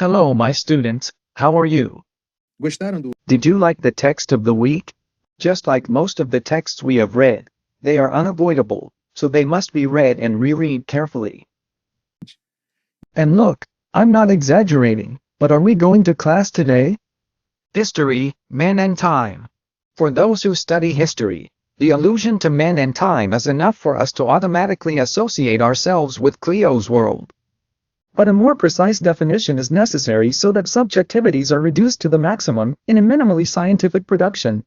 Hello, my students. How are you? Gostaram do Did you like the text of the week? Just like most of the texts we have read, they are unavoidable, so they must be read and reread carefully. And look, I'm not exaggerating, but are we going to class today? History, Man and Time. For those who study history, the allusion to man and time is enough for us to automatically associate ourselves with Cleo's world. But a more precise definition is necessary so that subjectivities are reduced to the maximum in a minimally scientific production.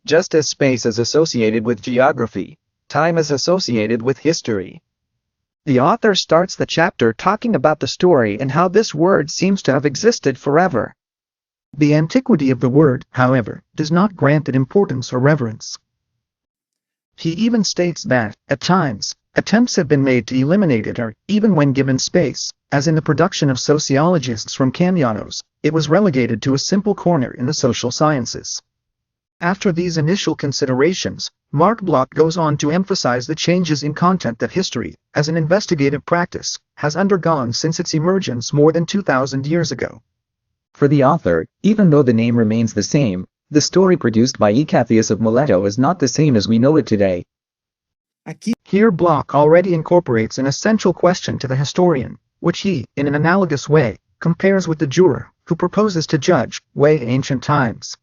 Just as space is associated with geography, time is associated with history. The author starts the chapter talking about the story and how this word seems to have existed forever. The antiquity of the word, however, does not grant it importance or reverence. He even states that, at times, attempts have been made to eliminate it or, even when given space, as in the production of sociologists from Camionos, it was relegated to a simple corner in the social sciences. After these initial considerations, Marc Bloch goes on to emphasize the changes in content that history, as an investigative practice, has undergone since its emergence more than 2,000 years ago. For the author, even though the name remains the same, the story produced by Ecathius of Mileto is not the same as we know it today. aqui Here Bloch already incorporates an essential question to the historian, which he, in an analogous way, compares with the juror, who proposes to judge, weigh ancient times.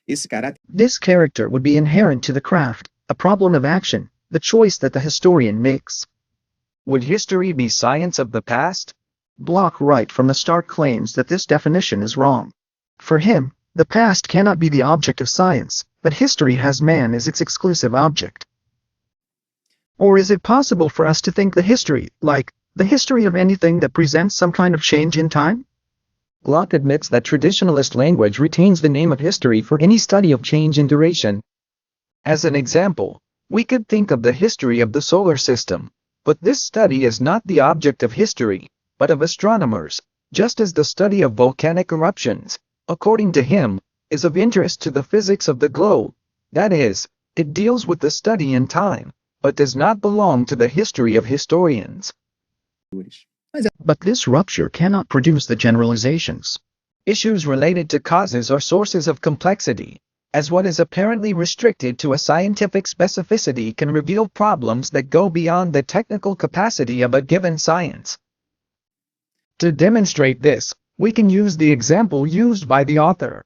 esse caráter This character would be inherent to the craft, a problem of action, the choice that the historian makes. Would history be science of the past? Bloch right from the start claims that this definition is wrong. For him, the past cannot be the object of science, but history has man as its exclusive object. Or is it possible for us to think the history, like, the history of anything that presents some kind of change in time? Bloch admits that traditionalist language retains the name of history for any study of change in duration. As an example, we could think of the history of the solar system, but this study is not the object of history, but of astronomers, just as the study of volcanic eruptions, according to him, is of interest to the physics of the globe. That is, it deals with the study in time, but does not belong to the history of historians. But this rupture cannot produce the generalizations. Issues related to causes or sources of complexity, as what is apparently restricted to a scientific specificity can reveal problems that go beyond the technical capacity of a given science. To demonstrate this, we can use the example used by the author.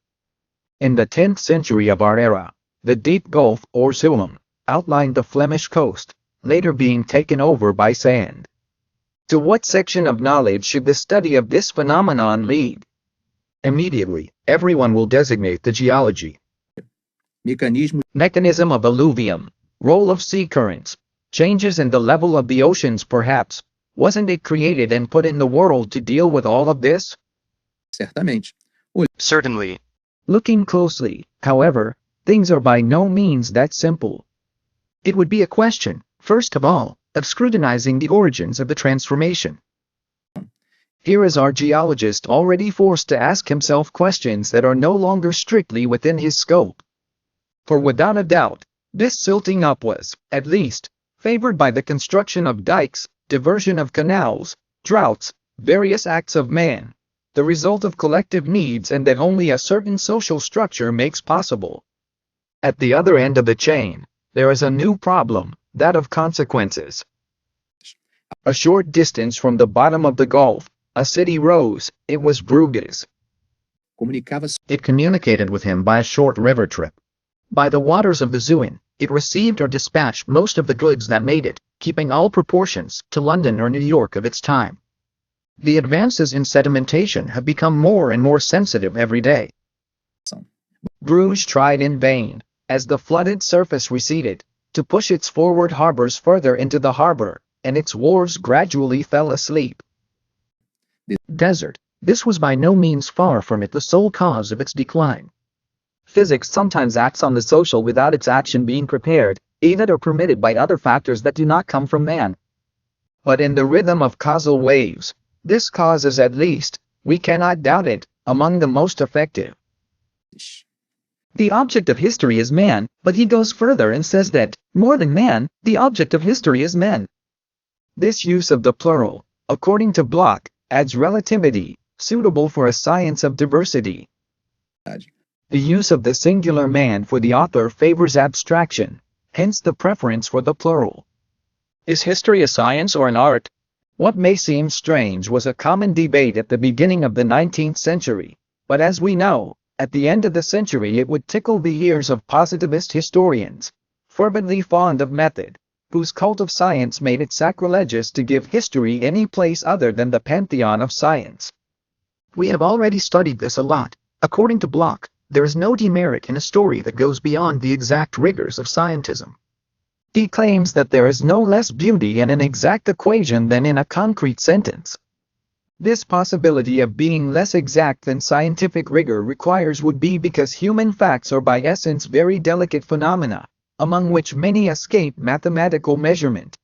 In the 10th century of our era, the deep gulf or Zoom outlined the Flemish coast, later being taken over by sand. To what section of knowledge should the study of this phenomenon lead? Immediately, everyone will designate the geology, mechanism of alluvium, role of sea currents, changes in the level of the oceans perhaps. Wasn't it created and put in the world to deal with all of this? certamente. Certainly. Looking closely, however, things are by no means that simple. It would be a question, first of all, of scrutinizing the origins of the transformation. Here is our geologist already forced to ask himself questions that are no longer strictly within his scope. For without a doubt, this silting up was, at least, favored by the construction of dikes, diversion of canals, droughts, various acts of man, the result of collective needs and that only a certain social structure makes possible. At the other end of the chain, there is a new problem, that of consequences. A short distance from the bottom of the gulf, a city rose. It was Bruges. Comunicava It communicated with him by a short river trip. By the waters of the Zuin, it received or dispatched most of the goods that made it, keeping all proportions, to London or New York of its time. The advances in sedimentation have become more and more sensitive every day. Bruges tried in vain, as the flooded surface receded, to push its forward harbors further into the harbor, and its wharves gradually fell asleep. Desert, this was by no means far from it the sole cause of its decline. Physics sometimes acts on the social without its action being prepared, aided or permitted by other factors that do not come from man. But in the rhythm of causal waves, this cause is at least, we cannot doubt it, among the most effective. The object of history is man, but he goes further and says that, more than man, the object of history is men. This use of the plural, according to Bloch, adds relativity, suitable for a science of diversity. The use of the singular man for the author favors abstraction, hence the preference for the plural. Is history a science or an art? What may seem strange was a common debate at the beginning of the 19th century, but as we know, at the end of the century it would tickle the ears of positivist historians, fervently fond of method, whose cult of science made it sacrilegious to give history any place other than the pantheon of science. We have already studied this a lot. According to Bloch, there is no demerit in a story that goes beyond the exact rigors of scientism. He claims that there is no less beauty in an exact equation than in a concrete sentence. This possibility of being less exact than scientific rigor requires would be because human facts are by essence very delicate phenomena, among which many escape mathematical measurement.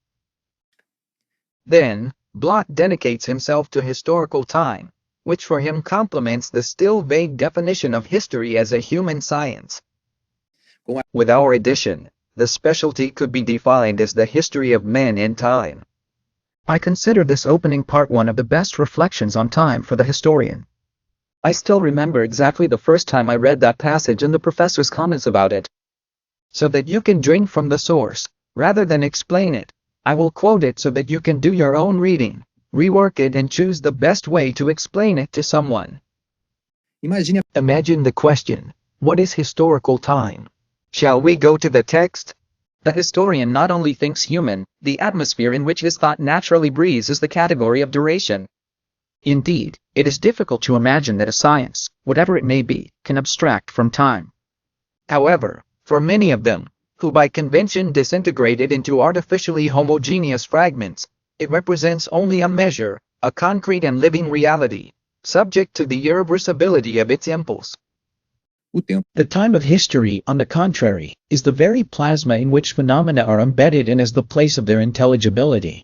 Then, Bloch dedicates himself to historical time, which for him complements the still vague definition of history as a human science. With our edition, the specialty could be defined as the history of men in time. I consider this opening part one of the best reflections on time for the historian. I still remember exactly the first time I read that passage and the professor's comments about it. So that you can drink from the source, rather than explain it, I will quote it so that you can do your own reading, rework it and choose the best way to explain it to someone. Imagine the question, what is historical time? Shall we go to the text? The historian not only thinks human, the atmosphere in which his thought naturally breathes is the category of duration. Indeed, it is difficult to imagine that a science, whatever it may be, can abstract from time. However, for many of them, who by convention disintegrated into artificially homogeneous fragments, it represents only a measure, a concrete and living reality, subject to the irreversibility of its impulse. The time of history, on the contrary, is the very plasma in which phenomena are embedded and is the place of their intelligibility.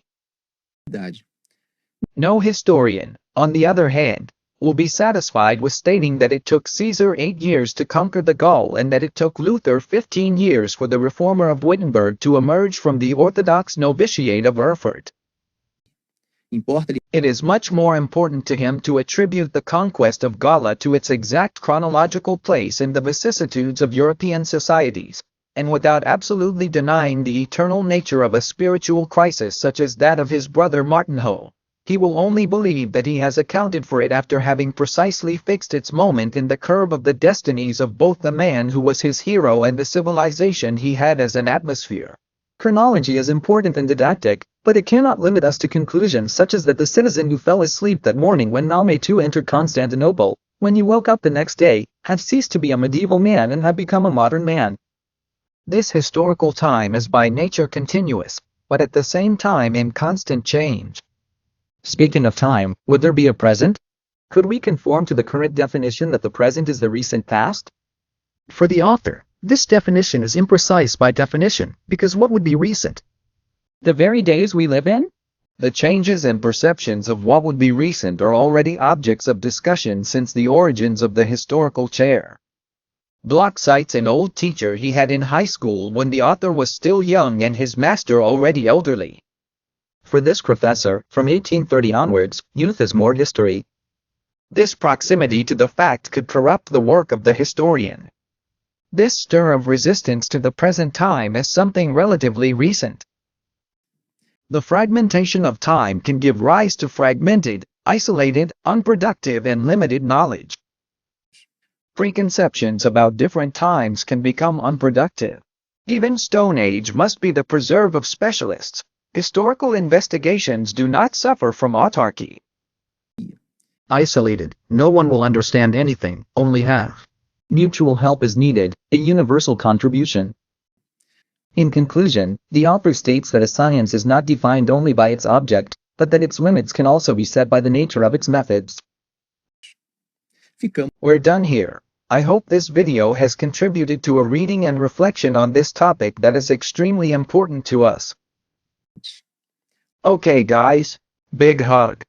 No historian, on the other hand, will be satisfied with stating that it took Caesar 8 years to conquer the Gaul and that it took Luther 15 years for the reformer of Wittenberg to emerge from the Orthodox novitiate of Erfurt. It is much more important to him to attribute the conquest of Gaula to its exact chronological place in the vicissitudes of European societies, and without absolutely denying the eternal nature of a spiritual crisis such as that of his brother Martinho. He will only believe that he has accounted for it after having precisely fixed its moment in the curve of the destinies of both the man who was his hero and the civilization he had as an atmosphere. Chronology is important and didactic, but it cannot limit us to conclusions such as that the citizen who fell asleep that morning when Name II entered Constantinople, when you woke up the next day, had ceased to be a medieval man and had become a modern man. This historical time is by nature continuous, but at the same time in constant change. Speaking of time, would there be a present? Could we conform to the current definition that the present is the recent past? For the author, this definition is imprecise by definition, because what would be recent? The very days we live in? The changes and perceptions of what would be recent are already objects of discussion since the origins of the historical chair. Bloch cites an old teacher he had in high school when the author was still young and his master already elderly. For this professor, from 1830 onwards, youth is more history. This proximity to the fact could corrupt the work of the historian. This stir of resistance to the present time is something relatively recent. The fragmentation of time can give rise to fragmented, isolated, unproductive and limited knowledge. Preconceptions about different times can become unproductive. Even Stone Age must be the preserve of specialists. Historical investigations do not suffer from autarky. Isolated, no one will understand anything, only half. Mutual help is needed, a universal contribution. In conclusion, the author states that a science is not defined only by its object, but that its limits can also be set by the nature of its methods. We're done here. I hope this video has contributed to a reading and reflection on this topic that is extremely important to us. Okay guys, big hug.